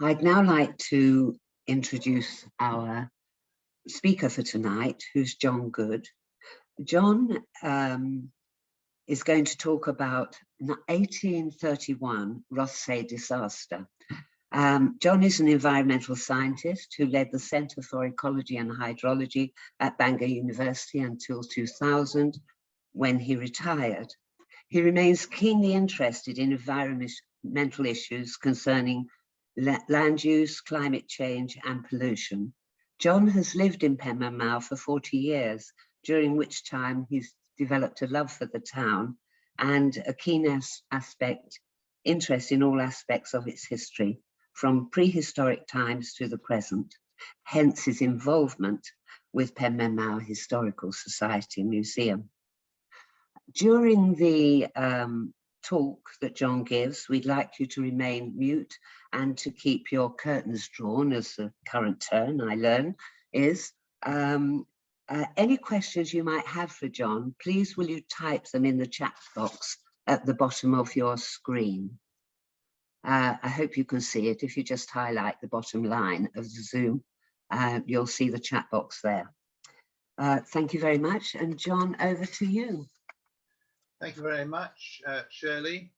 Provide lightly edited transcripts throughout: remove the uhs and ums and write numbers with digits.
I'd now like to introduce our speaker for tonight, who's John Good. John is going to talk about the 1831 Rothsay disaster. John is an environmental scientist who led the Centre for Ecology and Hydrology at Bangor University until 2000, when he retired. He remains keenly interested in environmental issues concerning land use, climate change, and pollution. John has lived in Penmaenmawr for 40 years, during which time he's developed a love for the town and a keen interest in all aspects of its history, from prehistoric times to the present, hence his involvement with Penmaenmawr Historical Society Museum. During the talk that John gives, we'd like you to remain mute and to keep your curtains drawn, as the current turn I learn is. Any questions you might have for John, please will you type them in the chat box at the bottom of your screen. I hope you can see it. If you just highlight the bottom line of the Zoom, you'll see the chat box there. Thank you very much. And John, over to you. Thank you very much, Shirley.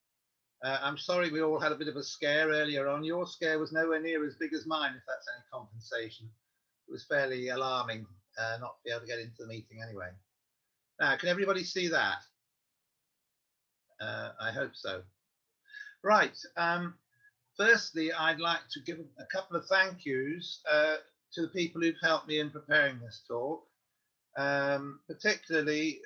I'm sorry we all had a bit of a scare earlier on. Your scare was nowhere near as big as mine, if that's any compensation. It was fairly alarming not to be able to get into the meeting anyway. Now, can everybody see that? I hope so. Right. Firstly, I'd like to give a couple of thank yous to the people who've helped me in preparing this talk, particularly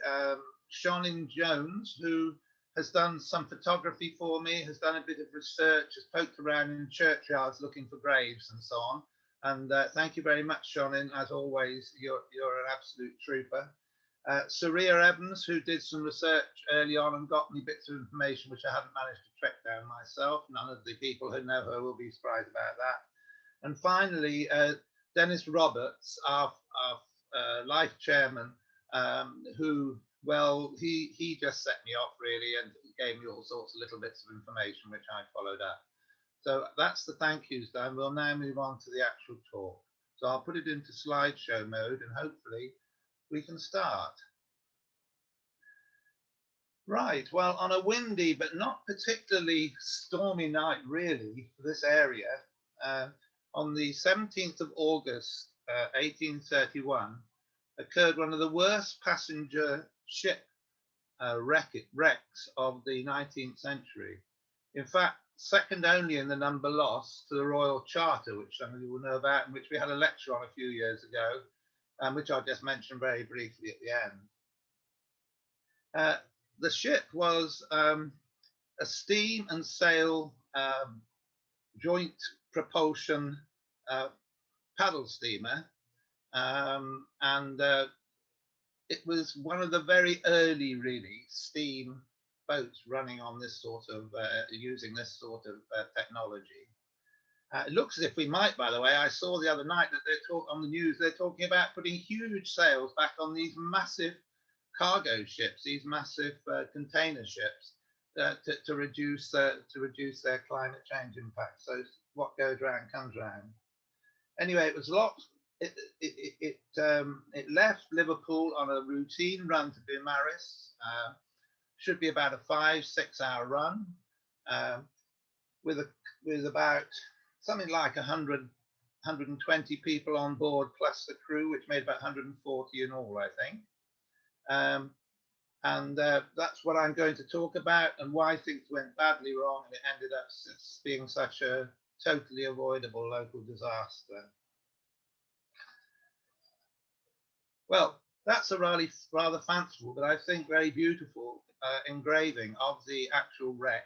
Shonin Jones, who has done some photography for me, has done a bit of research, has poked around in churchyards looking for graves and so on. And thank you very much, Shonin. As always, you're an absolute trooper. Saria Evans, who did some research early on and got me bits of information which I haven't managed to track down myself. None of the people who know her will be surprised about that. And finally, Dennis Roberts, our life chairman, who, well, he just set me off really and gave me all sorts of little bits of information which I followed up. So that's the thank yous done. We'll now move on to the actual talk. So I'll put it into slideshow mode and hopefully we can start. Right, well, on a windy but not particularly stormy night really for this area, on the 17th of August 1831 occurred one of the worst passenger ship wrecks of the 19th century. In fact, second only in the number lost to the Royal Charter, which some of you will know about and which we had a lecture on a few years ago, which I'll just mention very briefly at the end. The ship was a steam and sail joint propulsion paddle steamer, and it was one of the very early, really, steam boats running on this sort of, using this sort of technology. It looks as if we might, by the way. I saw the other night that they're on the news, they're talking about putting huge sails back on these massive cargo ships, these massive container ships, to reduce their climate change impact. So what goes round comes round. Anyway, it was locked. It left Liverpool on a routine run to Beaumaris. Should be about a 5-6 hour run, with about something like 120 people on board plus the crew, which made about 140 in all, I think. And that's what I'm going to talk about and why things went badly wrong and it ended up being such a totally avoidable local disaster. Well, that's a rather fanciful, but I think very beautiful engraving of the actual wreck.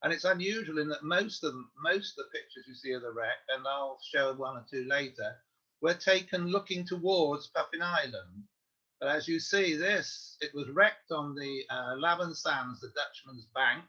And it's unusual in that most of the pictures you see of the wreck, and I'll show one or two later, were taken looking towards Puffin Island. But as you see, it was wrecked on the Lavan Sands, the Dutchman's Bank,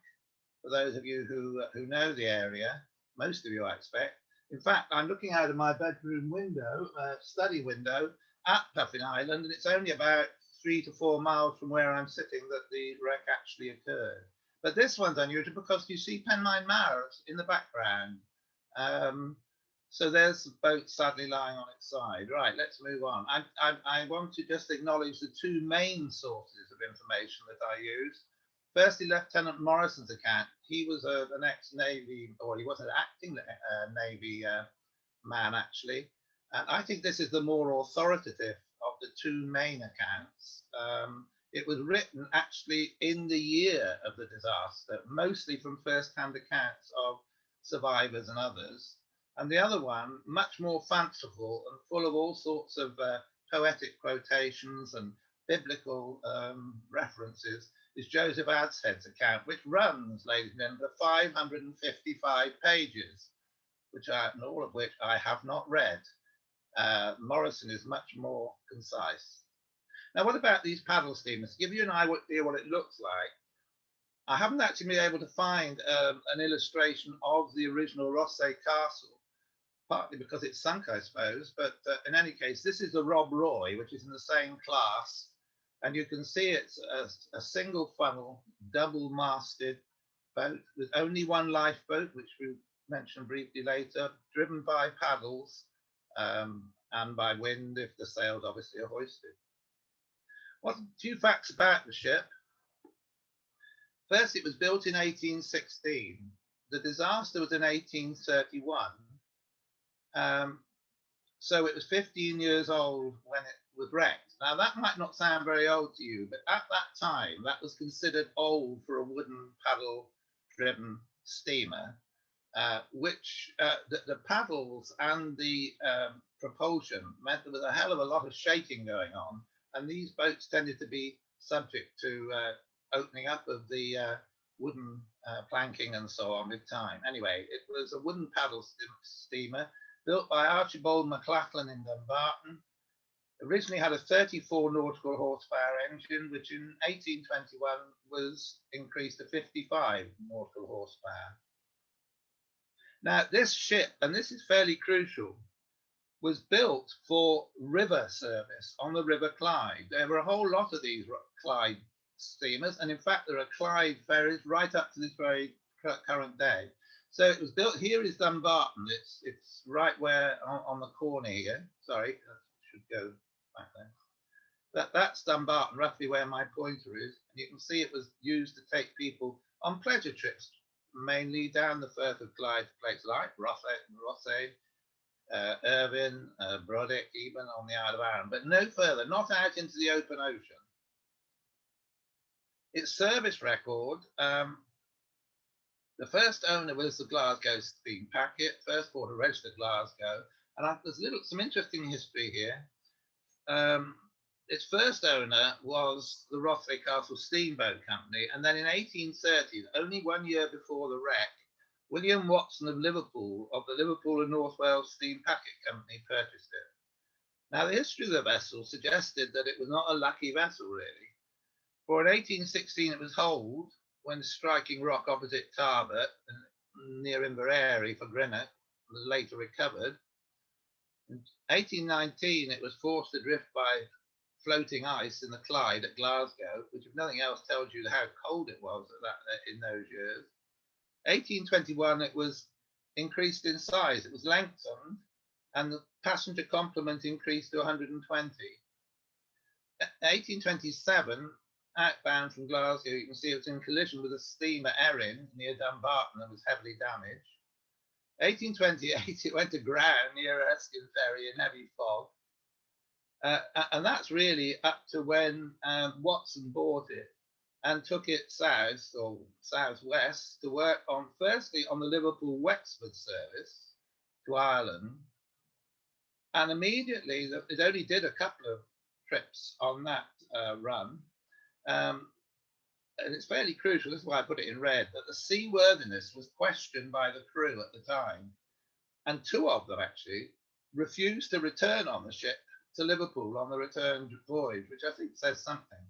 for those of you who know the area, most of you I expect. In fact, I'm looking out of my bedroom window, study window, at Puffin Island, and it's only about 3 to 4 miles from where I'm sitting that the wreck actually occurred. But this one's unusual because you see Penmaenmawr in the background. So there's the boat sadly lying on its side. Right, let's move on. I want to just acknowledge the two main sources of information that I used. Firstly, Lieutenant Morrison's account. He was an ex-Navy, or he was an acting Navy man, actually. And I think this is the more authoritative of the two main accounts. It was written actually in the year of the disaster, mostly from first-hand accounts of survivors and others. And the other one, much more fanciful and full of all sorts of poetic quotations and biblical references, is Joseph Adstead's account, which runs, ladies and gentlemen, 555 pages, and all of which I have not read. Morrison is much more concise. Now, what about these paddle steamers? To give you an idea what it looks like, I haven't actually been able to find an illustration of the original Rothsay castle, partly because it's sunk, I suppose. But in any case, this is the Rob Roy, which is in the same class. And you can see it's a single funnel, double-masted boat with only one lifeboat, which we mentioned briefly later, driven by paddles and by wind if the sails obviously are hoisted. A few facts about the ship. First, it was built in 1816. The disaster was in 1831. So it was 15 years old when it was wrecked. Now, that might not sound very old to you, but at that time, that was considered old for a wooden paddle-driven steamer, which the paddles and the propulsion meant there was a hell of a lot of shaking going on, and these boats tended to be subject to opening up of the wooden planking and so on with time. Anyway, it was a wooden paddle steamer built by Archibald McLachlan in Dumbarton. Originally had a 34 nautical horsepower engine, which in 1821 was increased to 55 nautical horsepower. Now, this ship, and this is fairly crucial, was built for river service on the River Clyde. There were a whole lot of these Clyde steamers, and in fact, there are Clyde ferries right up to this very current day. So it was built. Here is Dumbarton. It's right where on the corner here. Sorry, I should go back there. That's Dumbarton, roughly where my pointer is. And you can see it was used to take people on pleasure trips, mainly down the Firth of Clyde to places like Rothsay, Irvine, Brodick, even on the Isle of Arran, but no further, not out into the open ocean. Its service record, the first owner was the Glasgow Steam Packet, first port of registered Glasgow, and there's some interesting history here. Its first owner was the Rothsay Castle Steamboat Company, and then in 1830, only 1 year before the wreck, William Watson of Liverpool, of the Liverpool and North Wales Steam Packet Company, purchased it. Now, the history of the vessel suggested that it was not a lucky vessel, really. For in 1816, it was holed when striking rock opposite Tarbert, near Inverary for Greenock, was later recovered. In 1819, it was forced adrift by floating ice in the Clyde at Glasgow, which, if nothing else, tells you how cold it was in those years. 1821, it was increased in size. It was lengthened, and the passenger complement increased to 120. 1827, outbound from Glasgow, you can see it was in collision with a steamer Erin near Dumbarton and was heavily damaged. 1828, it went aground near Erskine Ferry in heavy fog. And that's really up to when Watson bought it and took it south or southwest to work on, firstly, on the Liverpool-Wexford service to Ireland. And immediately, it only did a couple of trips on that run. And it's fairly crucial, this is why I put it in red, that the seaworthiness was questioned by the crew at the time. And two of them actually refused to return on the ship to Liverpool on the return voyage, which I think says something.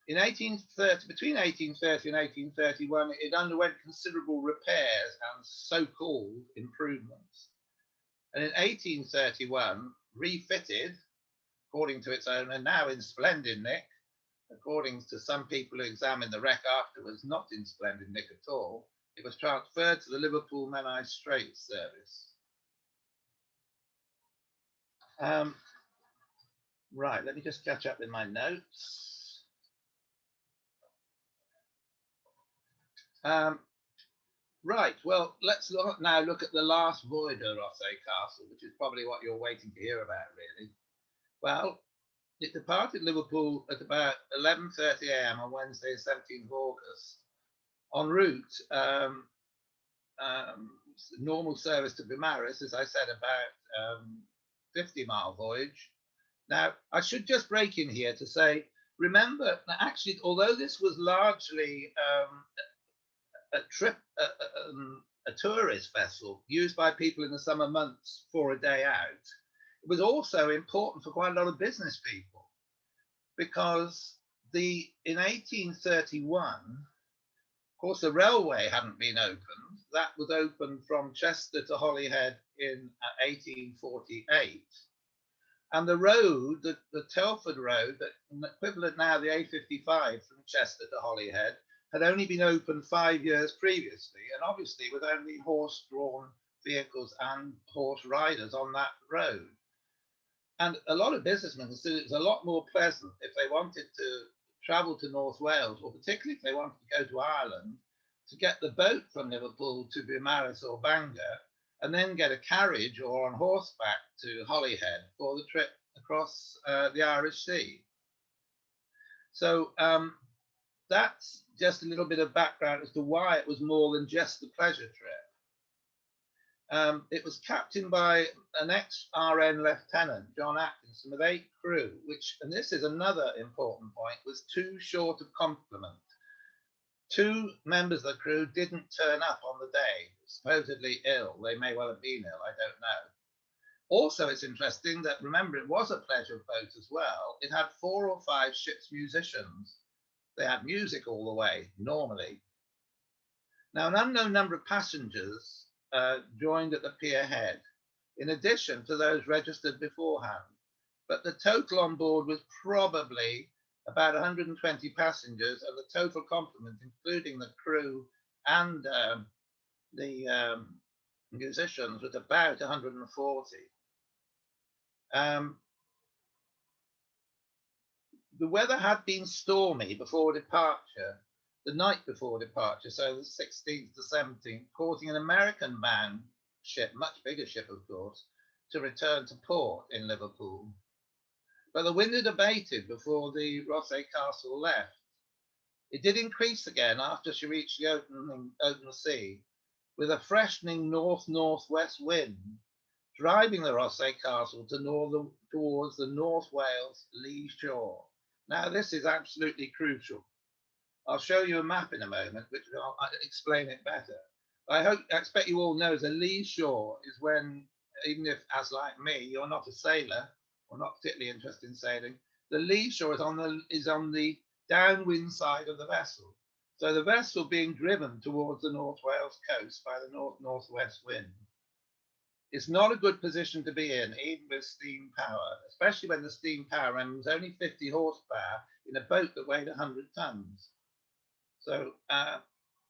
In 1830, between 1830 and 1831, it underwent considerable repairs and so-called improvements. And in 1831, refitted, according to its owner, now in splendid nick, according to some people who examined the wreck afterwards, not in splendid nick at all, it was transferred to the Liverpool Menai Straits service. Right, let me just catch up with my notes. Right, well, let's now look at the last voyage of Rothsay Castle, which is probably what you're waiting to hear about, really. Well, it departed Liverpool at about 11:30 a.m. on Wednesday, 17th August. En route, normal service to Beaumaris, as I said, about 50-mile voyage. Now, I should just break in here to say, remember, actually, although this was largely a tourist vessel used by people in the summer months for a day out, it was also important for quite a lot of business people, because in 1831, of course, the railway hadn't been opened. That was opened from Chester to Holyhead in 1848. And the road, the Telford Road, equivalent now the A55 from Chester to Holyhead, had only been opened 5 years previously, and obviously with only horse-drawn vehicles and horse riders on that road. And a lot of businessmen said it was a lot more pleasant if they wanted to travel to North Wales, or particularly if they wanted to go to Ireland, to get the boat from Liverpool to Beaumaris or Bangor, and then get a carriage or on horseback to Holyhead for the trip across the Irish Sea. So that's just a little bit of background as to why it was more than just a pleasure trip. It was captained by an ex-RN lieutenant, John Atkinson, with 8 crew, which, and this is another important point, was too short of complement. 2 members of the crew didn't turn up on the day, supposedly ill. They may well have been ill, I don't know. Also, it's interesting that, remember, it was a pleasure boat as well. It had 4 or 5 ship's musicians. They had music all the way, normally. Now, an unknown number of passengers joined at the pier head, in addition to those registered beforehand. But the total on board was probably about 120 passengers, and the total complement, including the crew and the musicians, was about 140. The weather had been stormy before departure, the night before departure, so the 16th to 17th, causing an American-bound ship, much bigger ship, of course, to return to port in Liverpool. But the wind had abated before the Rothsay Castle left. It did increase again after she reached the open sea, with a freshening north-northwest wind, driving the Rothsay Castle towards the North Wales lee shore. Now, this is absolutely crucial. I'll show you a map in a moment, which will explain it better. I expect you all know the lee shore is when, even if, as like me, you're not a sailor or not particularly interested in sailing, the lee shore is on the downwind side of the vessel. So the vessel being driven towards the North Wales coast by the north-northwest wind. It's not a good position to be in, even with steam power, especially when the steam power was only 50 horsepower in a boat that weighed 100 tons. So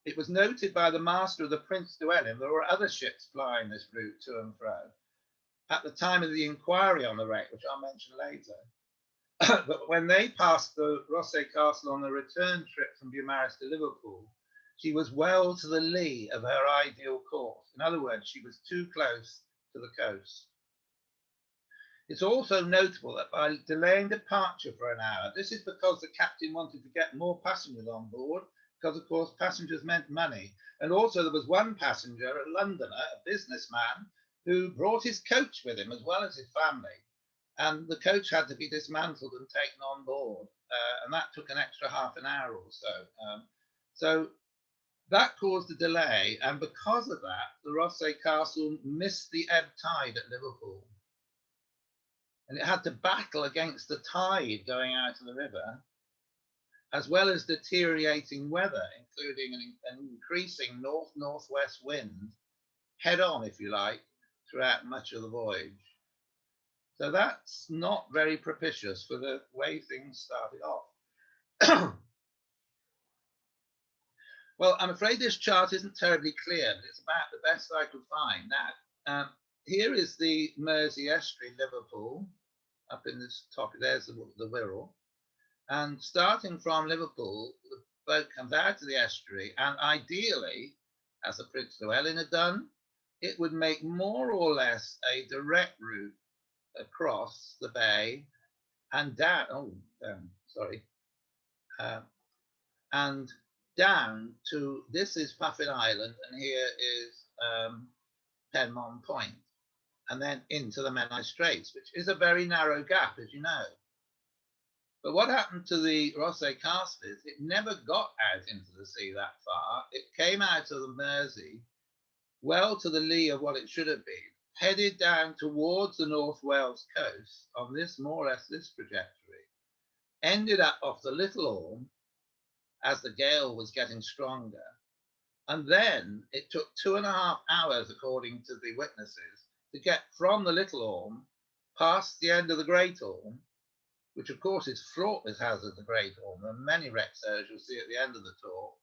it was noted by the master of the Prince Llewellyn there were other ships plying this route to and fro at the time of the inquiry on the wreck, which I'll mention later. But when they passed the Rothsay Castle on the return trip from Beaumaris to Liverpool, she was well to the lee of her ideal course. In other words, she was too close to the coast. It's also notable that by delaying departure for an hour, this is because the captain wanted to get more passengers on board, because of course passengers meant money. And also there was one passenger, a Londoner, a businessman, who brought his coach with him as well as his family. And the coach had to be dismantled and taken on board. And that took an extra half an hour or so. So that caused a delay. And because of that, the Rothsay Castle missed the ebb tide at Liverpool. And it had to battle against the tide going out of the river, as well as deteriorating weather, including an increasing north-northwest wind, head on, if you like, throughout much of the voyage. So that's not very propitious for the way things started off. Well, I'm afraid this chart isn't terribly clear, but it's about the best I could find. Now, here is the Mersey Estuary, Liverpool, up in this top. There's the Wirral. And starting from Liverpool, the boat comes out to the estuary, and ideally, as the Prince Llewellyn had done, it would make more or less a direct route across the bay and down, and down to, this is Puffin Island, and here is Penmaenmawr Point, and then into the Menai Straits, which is a very narrow gap, as you know. But what happened to the Rothsay castle is it never got out into the sea that far. It came out of the Mersey, well to the lee of what it should have been, headed down towards the North Wales coast on this, more or less this trajectory, ended up off the Little Orme as the gale was getting stronger. And then it took 2.5 hours, according to the witnesses, to get from the Little Orme past the end of the Great Orme, which of course is fraught with hazard, the Great Orme, and many wrecks as you'll see at the end of the tour.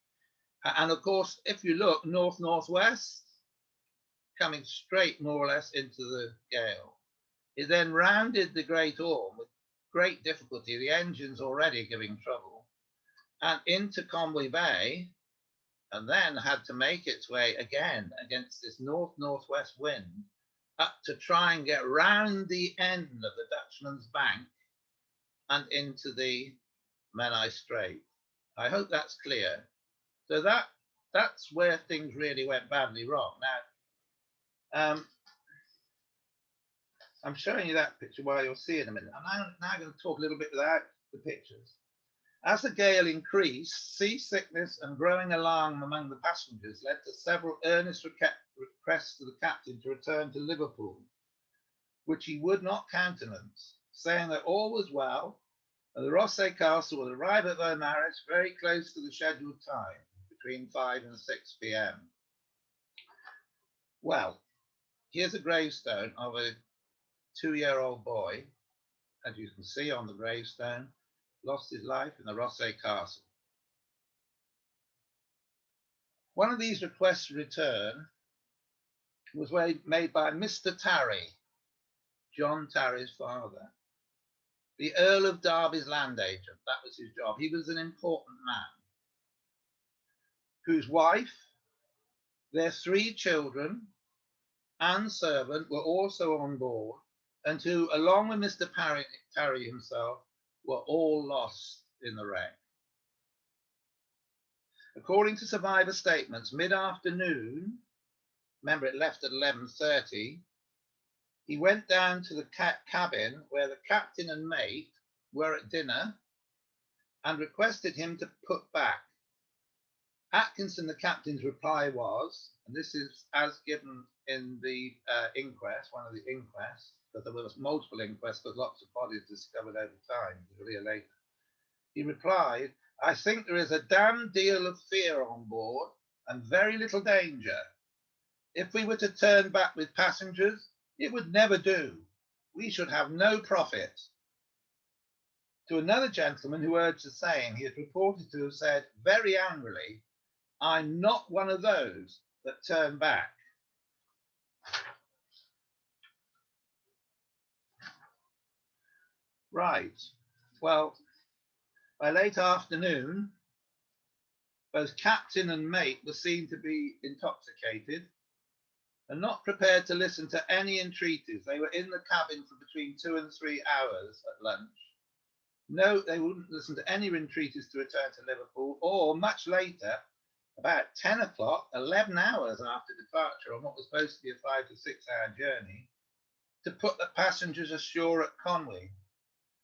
And of course, if you look north-northwest, coming straight more or less into the gale, it then rounded the Great Orme with great difficulty, the engines already giving trouble, and into Conwy Bay, and then had to make its way again against this north-northwest wind up to try and get round the end of the Dutchman's Bank and into the Menai Strait. I hope that's clear. So that's where things really went badly wrong. Now, I'm showing you that picture while you'll see it in a minute. I'm now going to talk a little bit without the pictures. As the gale increased, seasickness and growing alarm among the passengers led to several earnest requests to the captain to return to Liverpool, which he would not countenance, saying that all was well, and the Rothsay Castle would arrive at Penmaenmawr very close to the scheduled time, between 5 and 6 p.m. Well, here's a gravestone of a 2-year-old boy, as you can see on the gravestone, lost his life in the Rothsay Castle. One of these requests to return was made by Mr. Tarry, John Tarry's father, the Earl of Derby's land agent. That was his job. He was an important man, whose wife, their 3 children, and servant were also on board, and who, along with Mr. Tarry himself, were all lost in the wreck. According to survivor statements, mid-afternoon, remember it left at 11:30, he went down to the cabin where the captain and mate were at dinner and requested him to put back. Atkinson, the captain's reply was, and this is as given in the inquest, one of the inquests, because there was multiple inquests with lots of bodies discovered over time, you'll hear later. He replied, "I think there is a damn deal of fear on board and very little danger. If we were to turn back with passengers, it would never do. We should have no profit." To another gentleman who urged the same, he is reported to have said very angrily, "I'm not one of those that turn back." Right. Well, by late afternoon, both captain and mate were seen to be intoxicated and not prepared to listen to any entreaties. They were in the cabin for between 2 and 3 hours at lunch. No, they wouldn't listen to any entreaties to return to Liverpool, or much later, about 10 o'clock, 11 hours after departure on what was supposed to be a 5 to 6 hour journey, to put the passengers ashore at Conwy.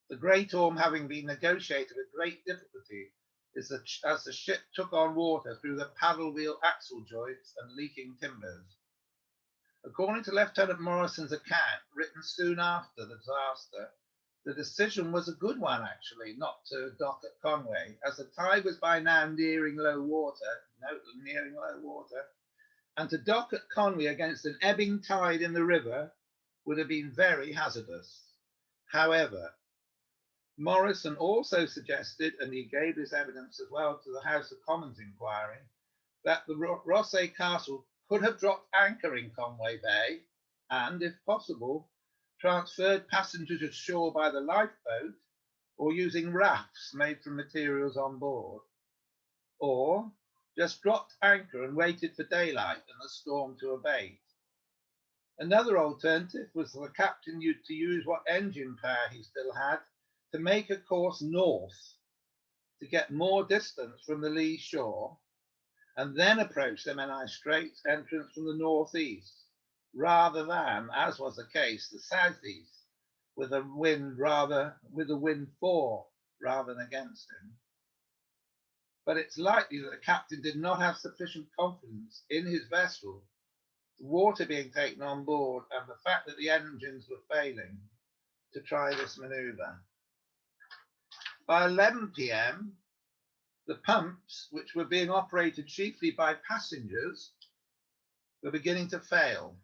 The Great Orme having been negotiated with great difficulty as the ship took on water through the paddle wheel axle joints and leaking timbers. According to Lieutenant Morrison's account, written soon after the disaster, the decision was a good one, actually, not to dock at Conwy, as the tide was by now nearing low water, and to dock at Conwy against an ebbing tide in the river would have been very hazardous. However, Morrison also suggested, and he gave this evidence as well to the House of Commons inquiry, that the Rothsay Castle could have dropped anchor in Conwy Bay and, if possible, transferred passengers ashore by the lifeboat or using rafts made from materials on board, or just dropped anchor and waited for daylight and the storm to abate. Another alternative was for the captain to use what engine power he still had to make a course north to get more distance from the lee shore and then approach the Menai Straits entrance from the northeast, rather than, as was the case, the southeast, with a wind for rather than against him. But it's likely that the captain did not have sufficient confidence in his vessel, the water being taken on board, and the fact that the engines were failing to try this manoeuvre. By 11 p.m., the pumps, which were being operated chiefly by passengers, were beginning to fail,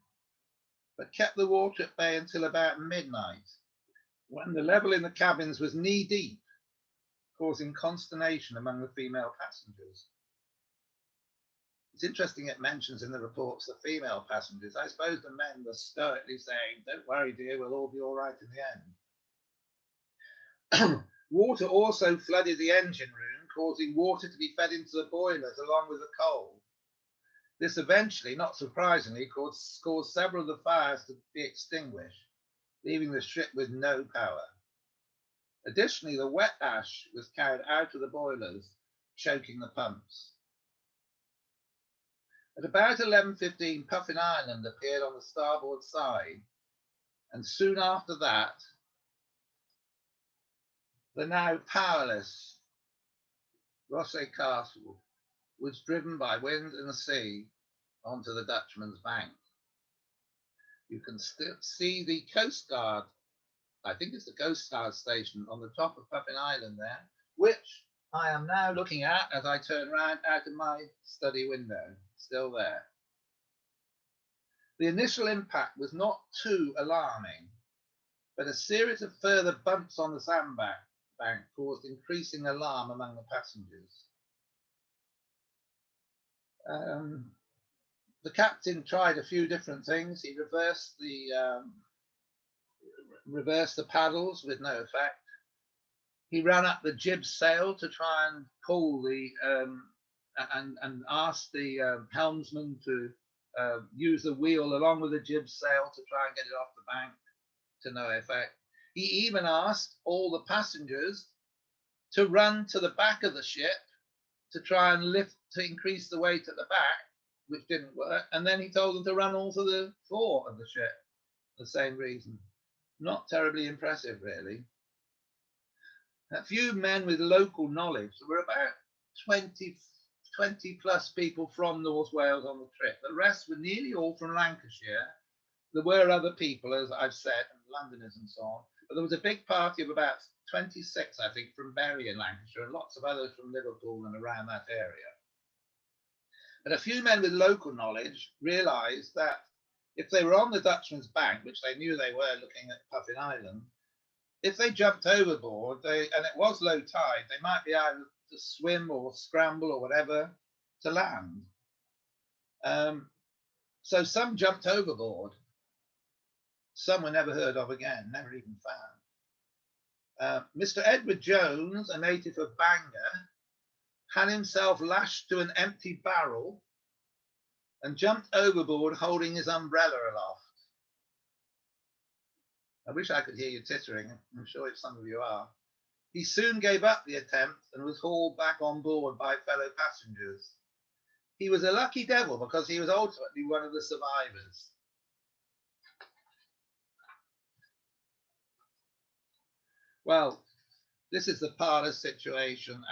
but kept the water at bay until about midnight, when the level in the cabins was knee-deep, causing consternation among the female passengers. It's interesting it mentions in the reports the female passengers. I suppose the men were stoically saying, "Don't worry, dear, we'll all be all right in the end." Water also flooded the engine room, causing water to be fed into the boilers along with the coal. This eventually, not surprisingly, caused several of the fires to be extinguished, leaving the ship with no power. Additionally, the wet ash was carried out of the boilers, choking the pumps. At about 11:15, Puffin Island appeared on the starboard side, and soon after that, the now powerless Rothsay Castle was driven by wind and sea onto the Dutchman's bank. You can still see the Coast Guard, I think it's the Coast Guard station on the top of Puffin Island there, which I am now looking at as I turn round out of my study window, still there. The initial impact was not too alarming, but a series of further bumps on the sandbank caused increasing alarm among the passengers. The captain tried a few different things. He reversed the paddles with no effect. He ran up the jib sail to try and pull and asked the helmsman to use the wheel along with the jib sail to try and get it off the bank, to no effect. He even asked all the passengers to run to the back of the ship to try and to increase the weight at the back, which didn't work. And then he told them to run all to the fore of the ship, for the same reason. Not terribly impressive, really. A few men with local knowledge. There were about 20 plus people from North Wales on the trip. The rest were nearly all from Lancashire. There were other people, as I've said, Londoners and so on. But there was a big party of about 26, I think, from Bury in Lancashire, and lots of others from Liverpool and around that area. And a few men with local knowledge realised that if they were on the Dutchman's bank, which they knew they were looking at Puffin Island, if they jumped overboard, and it was low tide, they might be able to swim or scramble or whatever to land. So some jumped overboard. Some were never heard of again, never even found. Mr. Edward Jones, a native of Bangor, had himself lashed to an empty barrel and jumped overboard holding his umbrella aloft. I wish I could hear you tittering. I'm sure some of you are. He soon gave up the attempt and was hauled back on board by fellow passengers. He was a lucky devil because he was ultimately one of the survivors. Well, this is the parlous situation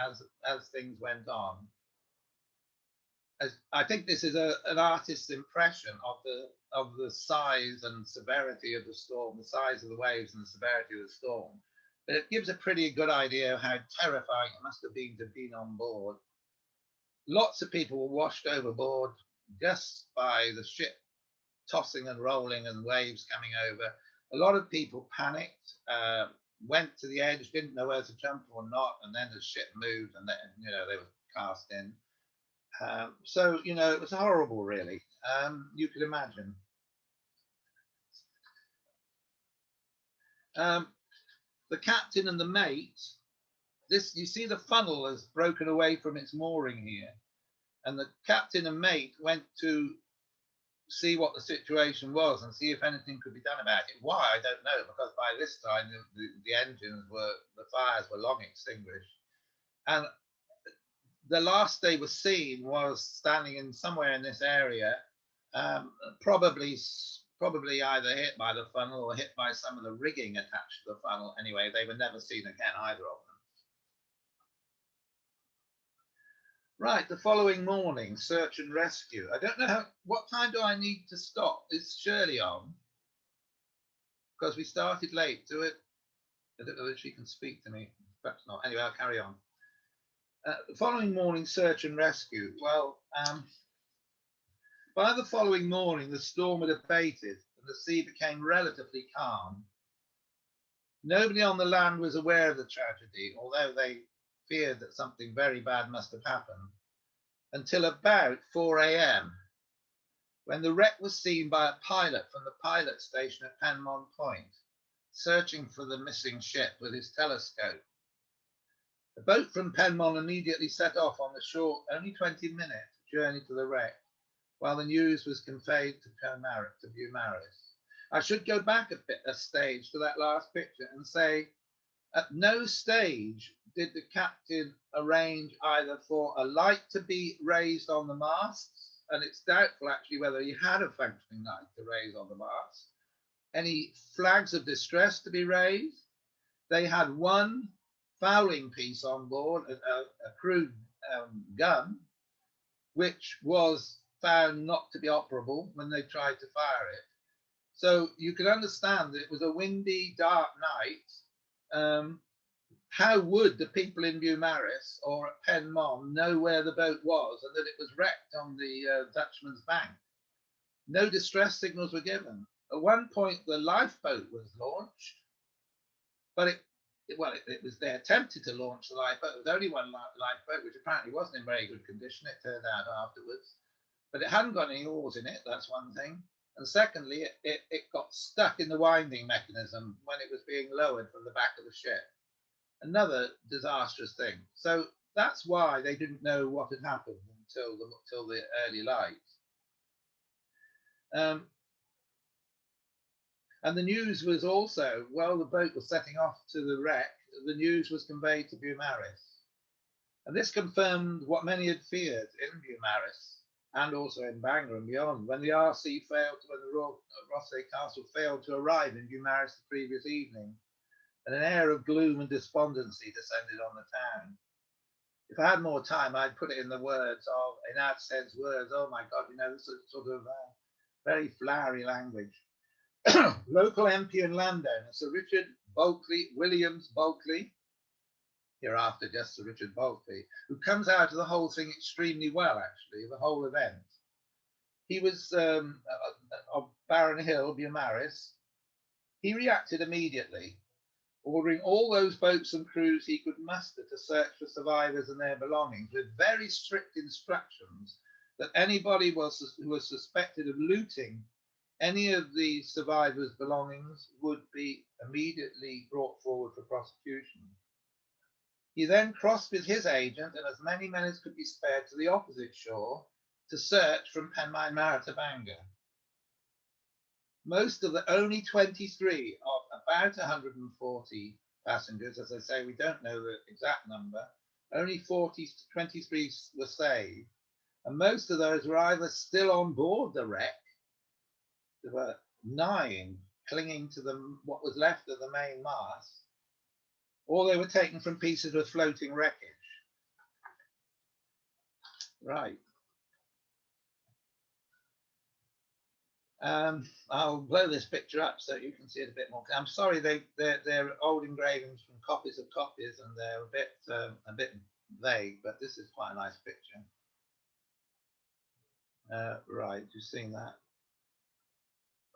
as things went on. I think this is an artist's impression of the size and severity of the storm, the size of the waves and the severity of the storm. But it gives a pretty good idea of how terrifying it must have been to have been on board. Lots of people were washed overboard just by the ship tossing and rolling and waves coming over. A lot of people panicked, went to the edge, didn't know whether to jump or not, and then the ship moved and then, they were cast in. So, it was horrible, really. You could imagine. The captain and the mate, this, you see the funnel has broken away from its mooring here, and the captain and mate went to see what the situation was and see if anything could be done about it. Why, I don't know, because by this time the engines were, the fires were long extinguished. And the last they were seen was standing in somewhere in this area, probably either hit by the funnel or hit by some of the rigging attached to the funnel. Anyway, they were never seen again, either of them. Right, the following morning, search and rescue. I don't know what time do I need to stop? Is Shirley on? Because we started late. Do it. I don't know if she can speak to me. Perhaps not. Anyway, I'll carry on. The following morning, search and rescue. Well, by the following morning, the storm had abated and the sea became relatively calm. Nobody on the land was aware of the tragedy, although they feared that something very bad must have happened, until about 4 a.m., when the wreck was seen by a pilot from the pilot station at Penmaenmawr Point, searching for the missing ship with his telescope. The boat from Penmaenmawr immediately set off on the short, only 20-minute journey to the wreck, while the news was conveyed to Beaumaris. I should go back a stage to that last picture and say, at no stage did the captain arrange either for a light to be raised on the masts, and it's doubtful actually whether he had a functioning light to raise on the masts, any flags of distress to be raised. They had one fowling piece on board, a crude gun, which was found not to be operable when they tried to fire it. So you can understand that it was a windy, dark night. How would the people in Beaumaris or at Penmaenmawr know where the boat was and that it was wrecked on the Dutchman's Bank? No distress signals were given. At one point, the lifeboat was launched, but it was, they attempted to launch the lifeboat. There was only one lifeboat, which apparently wasn't in very good condition, it turned out afterwards. But it hadn't got any oars in it, that's one thing. And secondly, it got stuck in the winding mechanism when it was being lowered from the back of the ship. Another disastrous thing. So that's why they didn't know what had happened until the early light. And the news was also, while the boat was setting off to the wreck, the news was conveyed to Beaumaris. And this confirmed what many had feared in Beaumaris and also in Bangor and beyond, when the Rothsay Castle failed to arrive in Beaumaris the previous evening, and an air of gloom and despondency descended on the town. If I had more time, I'd put it in the words of, in AdSense words, oh my God, you know, this is sort of very flowery language. Local MP and landowner, Sir Richard Williams Bulkley, hereafter just Sir Richard Bulkley, who comes out of the whole thing extremely well, actually, the whole event. He was of Baron Hill, Beaumaris. He reacted immediately, ordering all those boats and crews he could muster to search for survivors and their belongings, with very strict instructions that anybody who was suspected of looting any of the survivors' belongings would be immediately brought forward for prosecution. He then crossed with his agent and as many men as could be spared to the opposite shore to search from Penmaenmawr to Bangor. Most of the only 23 of about 140 passengers, as I say, we don't know the exact number, only 23 were saved, and most of those were either still on board the wreck. There were 9 clinging to what was left of the main mast, or they were taken from pieces of floating wreckage. Right. I'll blow this picture up so you can see it a bit more. I'm sorry, they're old engravings from copies of copies, and they're a bit vague, but this is quite a nice picture. Right, you've seen that.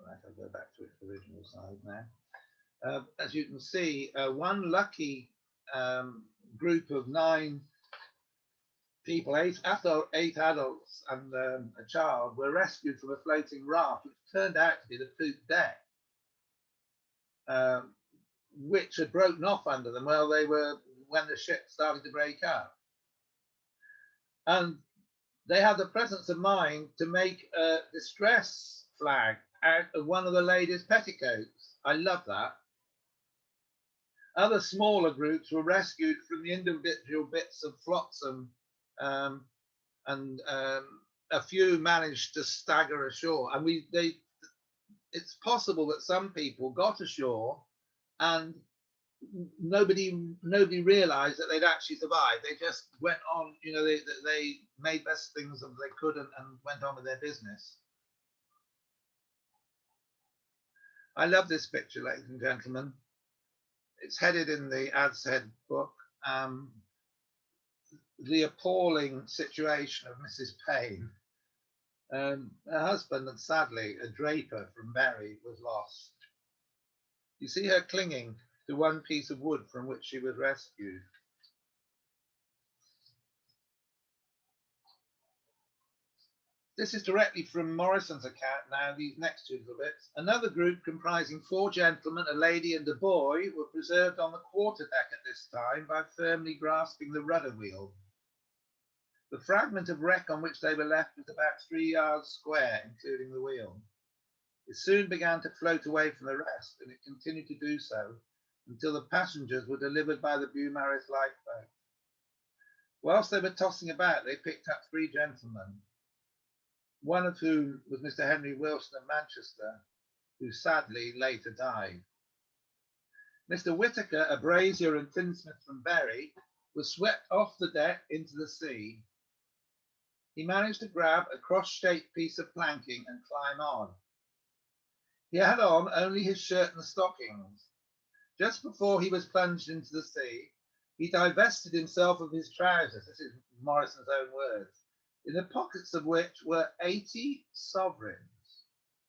Right, I'll go back to its original size now. As you can see, one lucky group of 9 people, 8 adults and a child, were rescued from a floating raft, which turned out to be the poop deck. which had broken off under them while they were, when the ship started to break up. And they had the presence of mind to make a distress flag out of one of the ladies' petticoats. I love that. Other smaller groups were rescued from the individual bits of flotsam, and a few managed to stagger ashore. And it's possible that some people got ashore and nobody realized that they'd actually survived. They just went on, they made best things of they could and went on with their business. I love this picture, ladies and gentlemen. It's headed in the Ad's Head book, the appalling situation of Mrs. Payne. Her husband, and sadly a draper from Bury, was lost. You see her clinging to one piece of wood from which she was rescued. This is directly from Morrison's account now, these next two little bits. Another group comprising 4 gentlemen, a lady and a boy were preserved on the quarterdeck at this time by firmly grasping the rudder wheel. The fragment of wreck on which they were left was about 3 yards square, including the wheel. It soon began to float away from the rest, and it continued to do so until the passengers were delivered by the Beaumaris lifeboat. Whilst they were tossing about, they picked up 3 gentlemen, one of whom was Mr. Henry Wilson of Manchester, who sadly later died. Mr. Whitaker, a brazier and tinsmith from Bury, was swept off the deck into the sea. He managed to grab a cross-shaped piece of planking and climb on. He had on only his shirt and stockings. Just before he was plunged into the sea, he divested himself of his trousers, this is Morrison's own words, in the pockets of which were 80 sovereigns,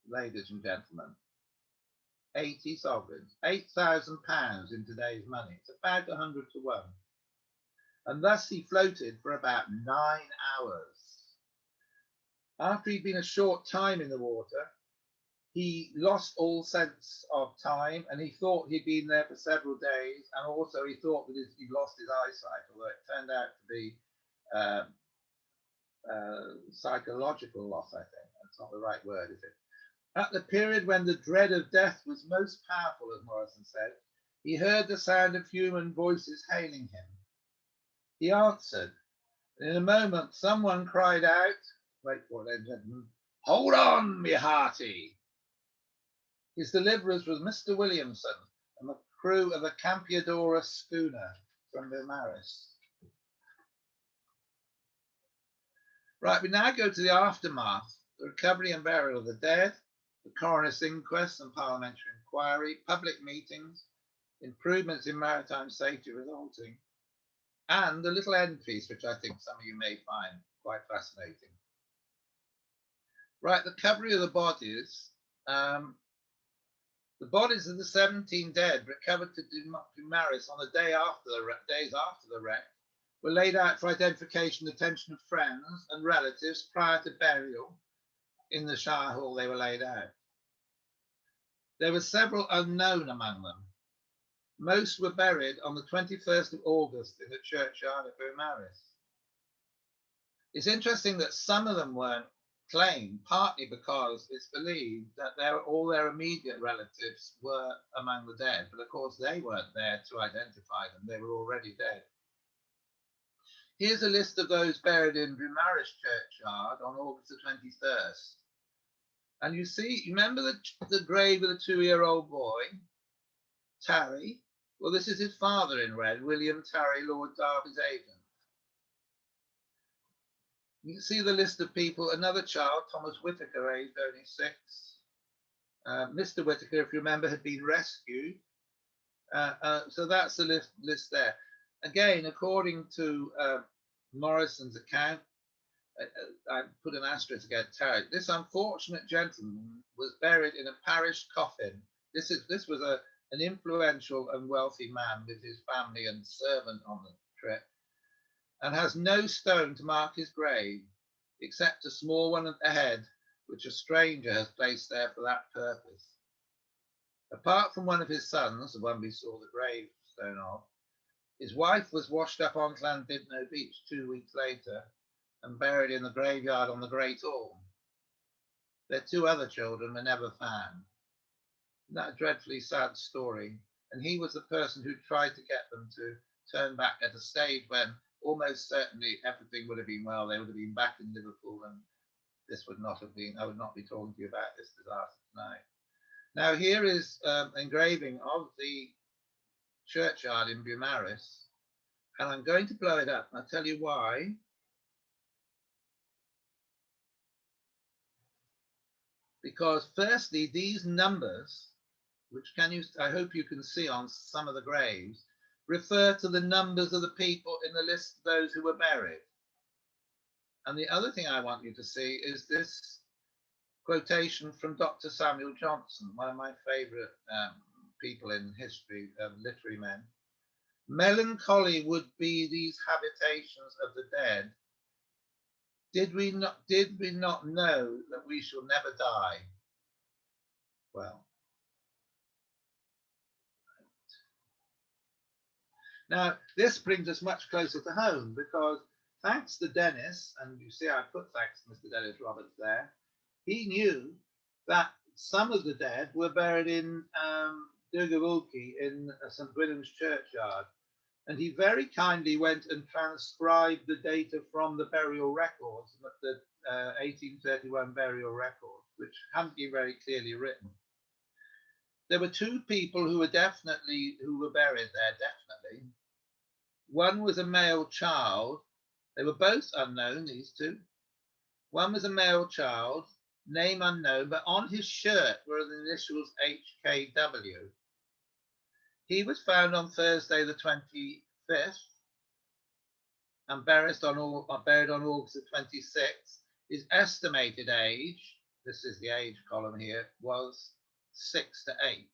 ladies and gentlemen. 80 sovereigns, £8,000 in today's money. It's about 100 to 1. And thus he floated for about 9 hours. After he'd been a short time in the water, he lost all sense of time, and he thought he'd been there for several days, and also he thought that he'd lost his eyesight, although it turned out to be psychological loss, I think. That's not the right word, is it? At the period when the dread of death was most powerful, as Morrison said, he heard the sound of human voices hailing him. He answered, and in a moment someone cried out, wait for it, gentlemen, "Hold on, me hearty!" His deliverers was Mr. Williamson and the crew of the Campiadora schooner from Beaumaris. Right, we now go to the aftermath, the recovery and burial of the dead, the coroner's inquest and parliamentary inquiry, public meetings, improvements in maritime safety resulting, and a little end piece, which I think some of you may find quite fascinating. Right, the recovery of the bodies. The bodies of the 17 dead recovered to Beaumaris on the days after the wreck were laid out for identification and attention of friends and relatives prior to burial in the Shire Hall they were laid out. There were several unknown among them. Most were buried on the 21st of August in the churchyard of Beaumaris. It's interesting that some of them weren't claimed, partly because it's believed that all their immediate relatives were among the dead, but of course they weren't there to identify them, they were already dead. Here's a list of those buried in Beaumaris churchyard on August the 21st. And you see, you remember the grave of the 2-year-old boy, Tarry? Well, this is his father in red, William Tarry, Lord Derby's agent. You can see the list of people, another child, Thomas Whitaker, aged only 6. Mr. Whitaker, if you remember, had been rescued. So that's the list there. Again, according to Morrison's account, I put an asterisk against Tarry. This unfortunate gentleman was buried in a parish coffin. This was an influential and wealthy man with his family and servant on the trip, and has no stone to mark his grave, except a small one at the head, which a stranger has placed there for that purpose. Apart from one of his sons, the one we saw the gravestone of, his wife was washed up on Llandudno Beach 2 weeks later and buried in the graveyard on the Great Orme. Their 2 other children were never found. That dreadfully sad story. And he was the person who tried to get them to turn back at a stage when almost certainly everything would have been well. They would have been back in Liverpool, and this would not have been, I would not be talking to you about this disaster tonight. Now, here is engraving of the churchyard in Beaumaris, and I'm going to blow it up. I'll tell you why. Because firstly, these numbers, which I hope you can see on some of the graves, refer to the numbers of the people in the list of those who were buried. And the other thing I want you to see is this quotation from Dr. Samuel Johnson, one of my favourite people in history, literary men. Melancholy would be these habitations of the dead. Did we not know that we shall never die? Well. Now, this brings us much closer to home because thanks to Dennis, and you see I put thanks to Mr. Dennis Roberts there, he knew that some of the dead were buried in Dyrgavulki in St. Gwynam's churchyard. And he very kindly went and transcribed the data from the burial records, the 1831 burial records, which hadn't been very clearly written. There were 2 people who were buried there, definitely. One was a male child. They were both unknown, these 2. One was a male child, name unknown, but on his shirt were the initials HKW. He was found on Thursday the 25th and buried on August the 26th. His estimated age, this is the age column here, was 6 to 8.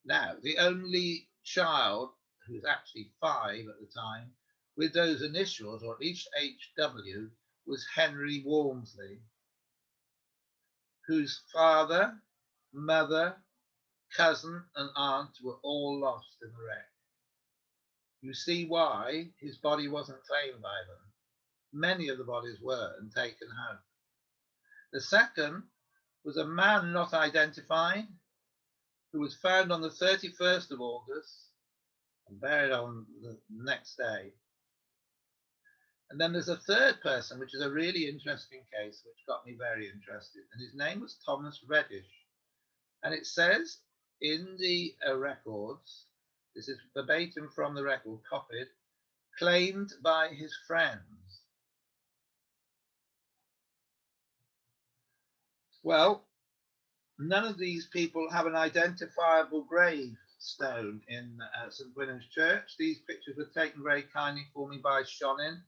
Now, the only child, who was actually 5 at the time, with those initials, or at least HW, was Henry Walmsley, whose father, mother, cousin and aunt were all lost in the wreck. You see why his body wasn't claimed by them. Many of the bodies were and taken home. The second was a man not identified who was found on the 31st of August and buried on the next day. And then there's a third person, which is a really interesting case, which got me very interested. And his name was Thomas Reddish. And it says in the records, this is verbatim from the record, copied, claimed by his friends. Well, none of these people have an identifiable gravestone in St. Gwynam's Church. These pictures were taken very kindly for me by Shonin.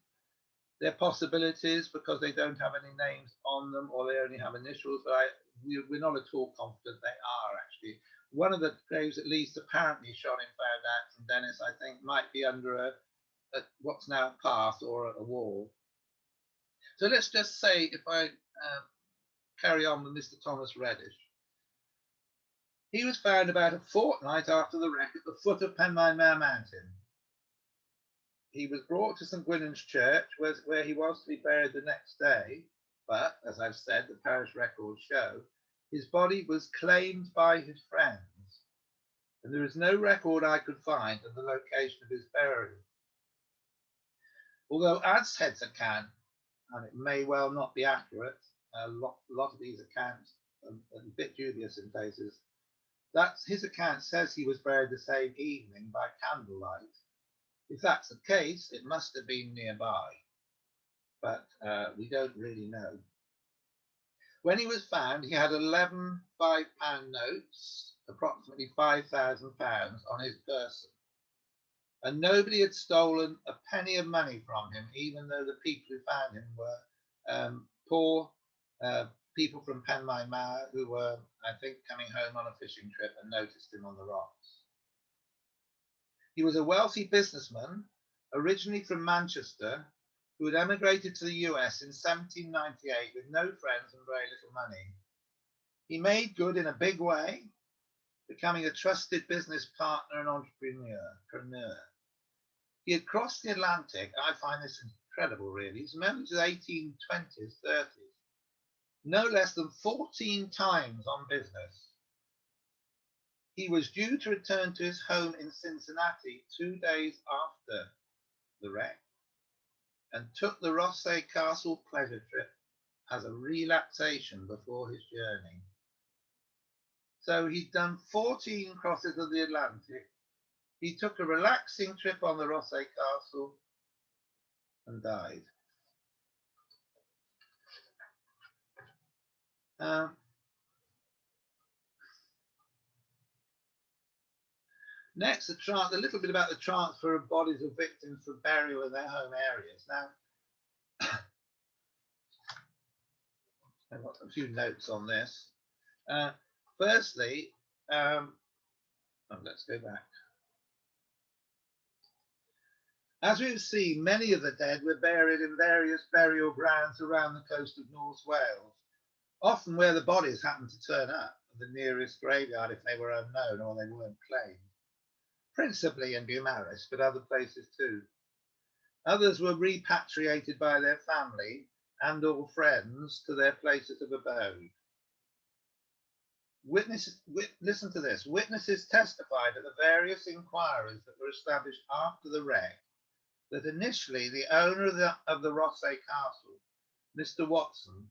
They're possibilities because they don't have any names on them or they only have initials, but we're not at all confident they are actually. One of the graves, at least apparently Shonin found out from Dennis, I think, might be under what's now a path or a wall. So let's just say, if I carry on with Mr. Thomas Reddish. He was found about a fortnight after the wreck at the foot of Penmaenmawr Mountain. He was brought to St. Gwynam's Church, where he was to be buried the next day, but, as I've said, the parish records show, his body was claimed by his friends, and there is no record I could find of the location of his burial. Although Adshead's account, and it may well not be accurate, a lot of these accounts are a bit dubious in places, his account says he was buried the same evening by candlelight. If that's the case, it must have been nearby, but we don't really know. When he was found, he had 11 £5 notes, approximately £5,000 on his person. And nobody had stolen a penny of money from him, even though the people who found him were poor people from Penmaenmawr who were, I think, coming home on a fishing trip and noticed him on the rocks. He was a wealthy businessman, originally from Manchester, who had emigrated to the US in 1798 with no friends and very little money. He made good in a big way becoming a trusted business partner and entrepreneur. He had crossed the Atlantic. I find this incredible, really. He's remembered to the 1820s, 30s, no less than 14 times on business. He was due to return to his home in Cincinnati 2 days after the wreck and took the Rothsay Castle pleasure trip as a relaxation before his journey. So he'd done 14 crosses of the Atlantic. He took a relaxing trip on the Rothsay Castle and died. Next, a little bit about the transfer of bodies of victims for burial in their home areas. Now, I've got a few notes on this. Firstly, let's go back. As we've seen, many of the dead were buried in various burial grounds around the coast of North Wales, often where the bodies happened to turn up at the nearest graveyard if they were unknown or they weren't claimed. Principally in Beaumaris, but other places too. Others were repatriated by their family and or friends to their places of abode. Listen to this. Witnesses testified at the various inquiries that were established after the wreck that initially the owner of the Rothsay Castle, Mr. Watson,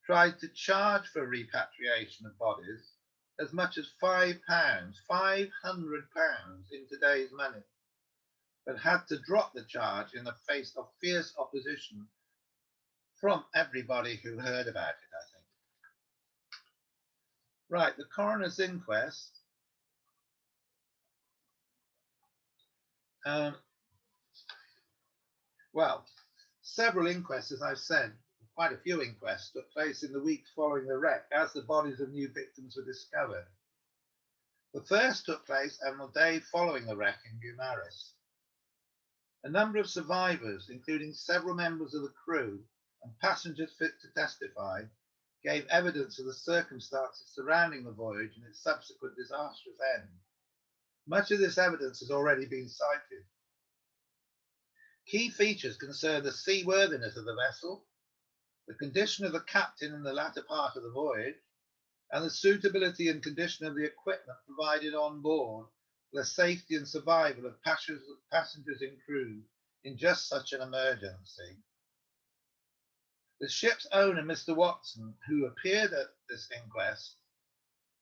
tried to charge for repatriation of bodies as much as £5, £500 in today's money, but had to drop the charge in the face of fierce opposition from everybody who heard about it, I think. Right, the coroner's inquest. Well, several inquests, as I've said, quite a few inquests took place in the weeks following the wreck as the bodies of new victims were discovered. The first took place on the day following the wreck in Beaumaris. A number of survivors, including several members of the crew and passengers fit to testify, gave evidence of the circumstances surrounding the voyage and its subsequent disastrous end. Much of this evidence has already been cited. Key features concern the seaworthiness of the vessel, the condition of the captain in the latter part of the voyage, and the suitability and condition of the equipment provided on board for the safety and survival of passengers and crew in just such an emergency. The ship's owner, Mr. Watson, who appeared at this inquest,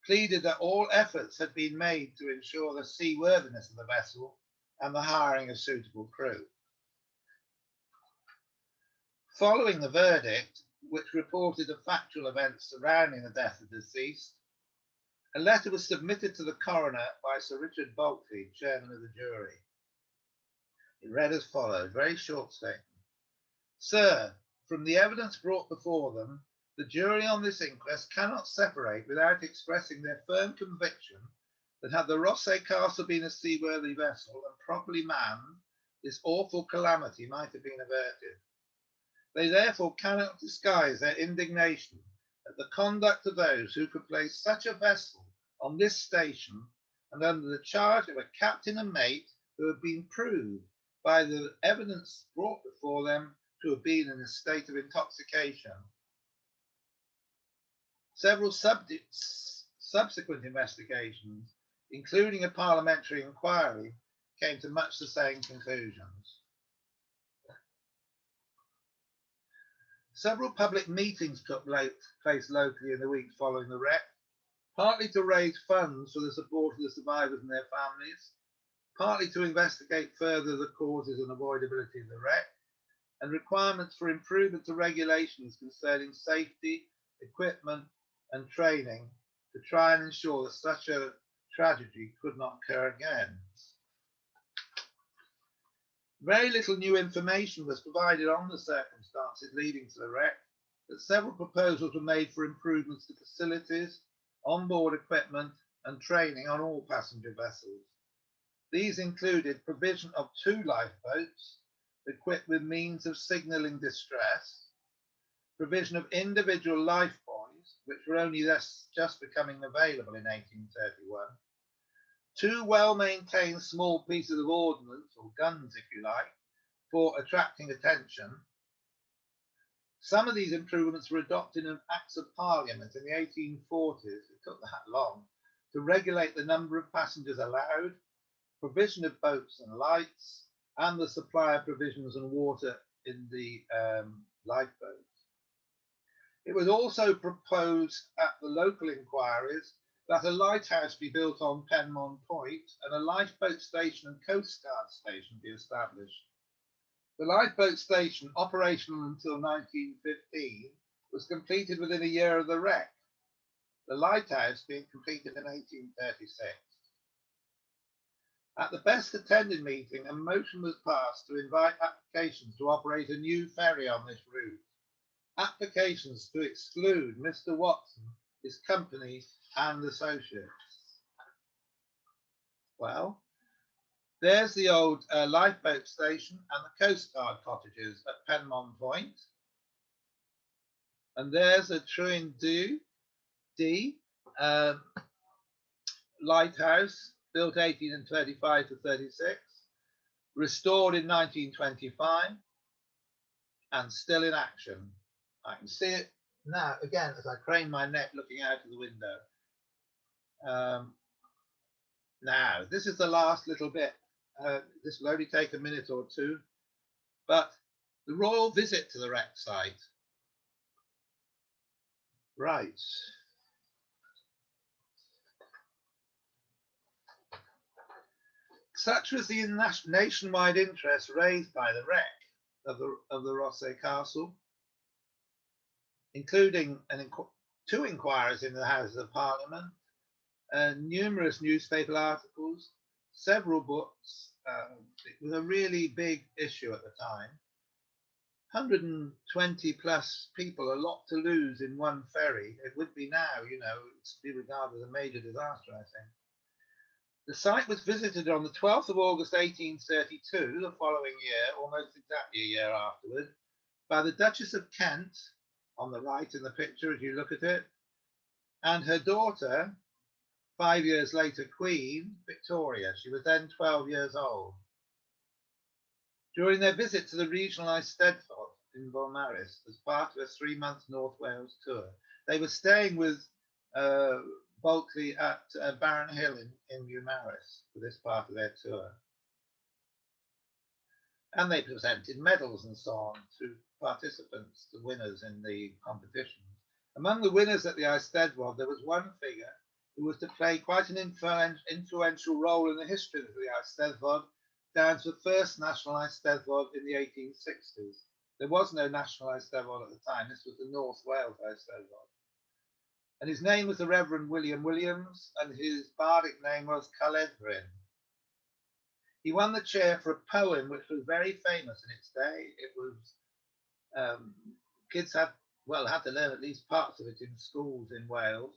pleaded that all efforts had been made to ensure the seaworthiness of the vessel and the hiring of suitable crew. Following the verdict, which reported the factual events surrounding the death of the deceased, a letter was submitted to the coroner by Sir Richard Bulkeley, chairman of the jury. It read as follows, very short statement. Sir, from the evidence brought before them, the jury on this inquest cannot separate without expressing their firm conviction that had the Rothsay Castle been a seaworthy vessel and properly manned, this awful calamity might have been averted. They therefore cannot disguise their indignation at the conduct of those who could place such a vessel on this station and under the charge of a captain and mate who have been proved by the evidence brought before them to have been in a state of intoxication. Several subsequent investigations, including a parliamentary inquiry, came to much the same conclusions. Several public meetings took place locally in the weeks following the wreck, partly to raise funds for the support of the survivors and their families, partly to investigate further the causes and avoidability of the wreck, and requirements for improvement to regulations concerning safety, equipment, and training to try and ensure that such a tragedy could not occur again. Very little new information was provided on the circumstances leading to the wreck, but several proposals were made for improvements to facilities, onboard equipment, and training on all passenger vessels. These included provision of 2 lifeboats equipped with means of signalling distress, provision of individual life buoys, which were only just becoming available in 1831, 2 well-maintained small pieces of ordnance, or guns if you like, for attracting attention. Some of these improvements were adopted in Acts of Parliament in the 1840s, it took that long, to regulate the number of passengers allowed, provision of boats and lights, and the supply of provisions and water in the lifeboats. It was also proposed at the local inquiries that a lighthouse be built on Penmaenmawr Point and a lifeboat station and coast guard station be established. The lifeboat station, operational until 1915, was completed within a year of the wreck, the lighthouse being completed in 1836. At the best attended meeting, a motion was passed to invite applications to operate a new ferry on this route. Applications to exclude Mr. Watson, his company and associates. Well, there's the old lifeboat station and the Coast Guard cottages at Penmaenmawr Point. And there's a Truin D lighthouse, built 1835 to 36, restored in 1925, and still in action. I can see it now, again, as I crane my neck looking out of the window. Now, this is the last little bit. This will only take a minute or two, but the royal visit to the wreck site. Right. Such was the nationwide interest raised by the wreck of the Rothsay Castle, including two inquiries in the Houses of Parliament, numerous newspaper articles, several books. It was a really big issue at the time. 120 plus people, a lot to lose in one ferry. It would be now, you know, it's be regarded as a major disaster, I think. The site was visited on the 12th of August 1832, the following year, almost exactly a year afterward, by the Duchess of Kent, on the right in the picture as you look at it, and her daughter, 5 years later, Queen Victoria. She was then 12 years old. During their visit to the regional Eisteddfod in Beaumaris as part of a 3-month North Wales tour, they were staying with Bulkley at Barron Hill in Beaumaris for this part of their tour. And they presented medals and so on to participants, the winners in the competition. Among the winners at the Eisteddfod, there was one figure who was to play quite an influential role in the history of the Eisteddfod, down to the first national Eisteddfod in the 1860s. There was no national Eisteddfod at the time. This was the North Wales Eisteddfod. And his name was the Reverend William Williams, and his bardic name was Caledrin. He won the chair for a poem which was very famous in its day. It was, kids had to learn at least parts of it in schools in Wales.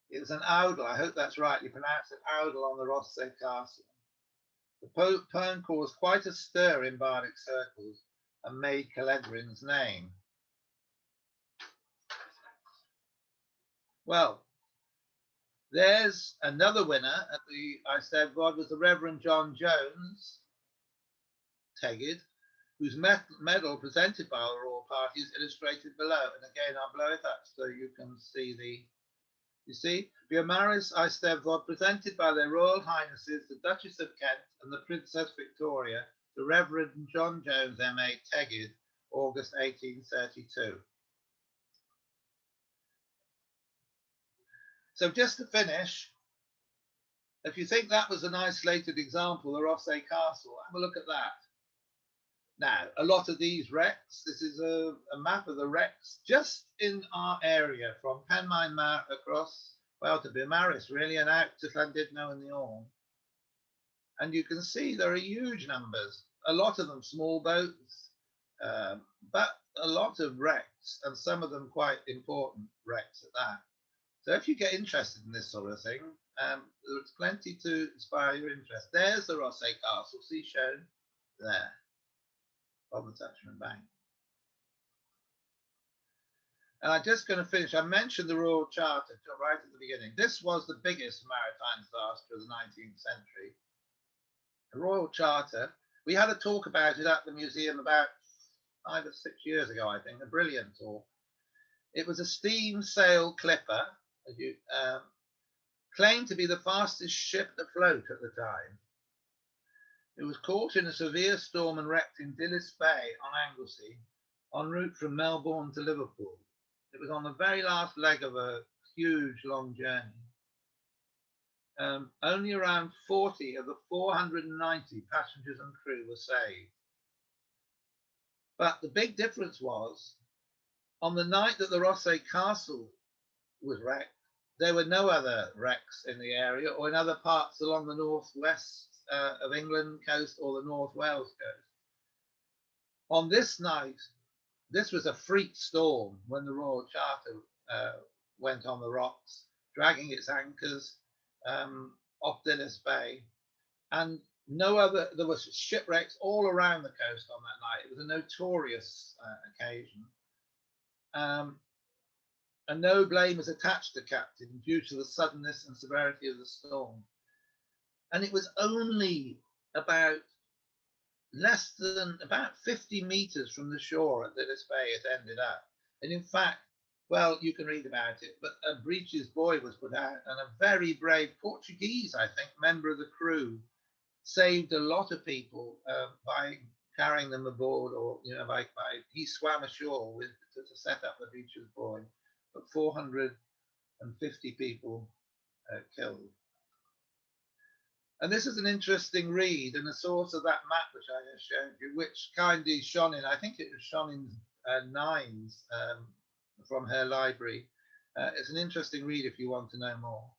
It was an awdl, I hope that's right, you pronounce it awdl on the Rothsay Castle. The poem caused quite a stir in bardic circles and made Caledrin's name. Well, there's another winner at the Eisteddfod, was the Reverend John Jones, Tegid, whose medal presented by the royal party is illustrated below. And again, I'll blow it up so you can see the, you see, Beaumaris Eisteddfod presented by their Royal Highnesses, the Duchess of Kent and the Princess Victoria, the Reverend John Jones, M.A. Tegid, August 1832. So just to finish, if you think that was an isolated example, the Rothsay Castle, have a look at that. Now, a lot of these wrecks, this is a map of the wrecks just in our area, from Penmaenmawr across, well, to Beaumaris really, and out to Llandudno and the Orme. And you can see there are huge numbers, a lot of them small boats, but a lot of wrecks, and some of them quite important wrecks at that. So if you get interested in this sort of thing, there's plenty to inspire your interest. There's the Rothsay Castle, see shown there on the Touchman Bank. And I'm just going to finish. I mentioned the Royal Charter right at the beginning. This was the biggest maritime disaster of the 19th century. The Royal Charter, we had a talk about it at the museum about 5 or 6 years ago, I think, a brilliant talk. It was a steam sail clipper, as you claimed to be the fastest ship afloat at the time. It was caught in a severe storm and wrecked in Dilys Bay on Anglesey, en route from Melbourne to Liverpool. It was on the very last leg of a huge, long journey. Only around 40 of the 490 passengers and crew were saved. But the big difference was, on the night that the Rothsay Castle was wrecked, there were no other wrecks in the area or in other parts along the northwest of England coast or the North Wales coast. On this night, this was a freak storm when the Royal Charter went on the rocks, dragging its anchors off Dilys Bay, and there was shipwrecks all around the coast on that night. It was a notorious occasion. And no blame is attached to Captain due to the suddenness and severity of the storm. And it was only about 50 meters from the shore at Dilys Bay it ended up. And in fact, well, you can read about it, but a breeches buoy was put out, and a very brave Portuguese, I think, member of the crew saved a lot of people by carrying them aboard, or he swam ashore to set up the breeches buoy, but 450 people killed. And this is an interesting read, and a source of that map which I just showed you, which kindly shone in, I think it was shone in Nines from her library. It's an interesting read if you want to know more.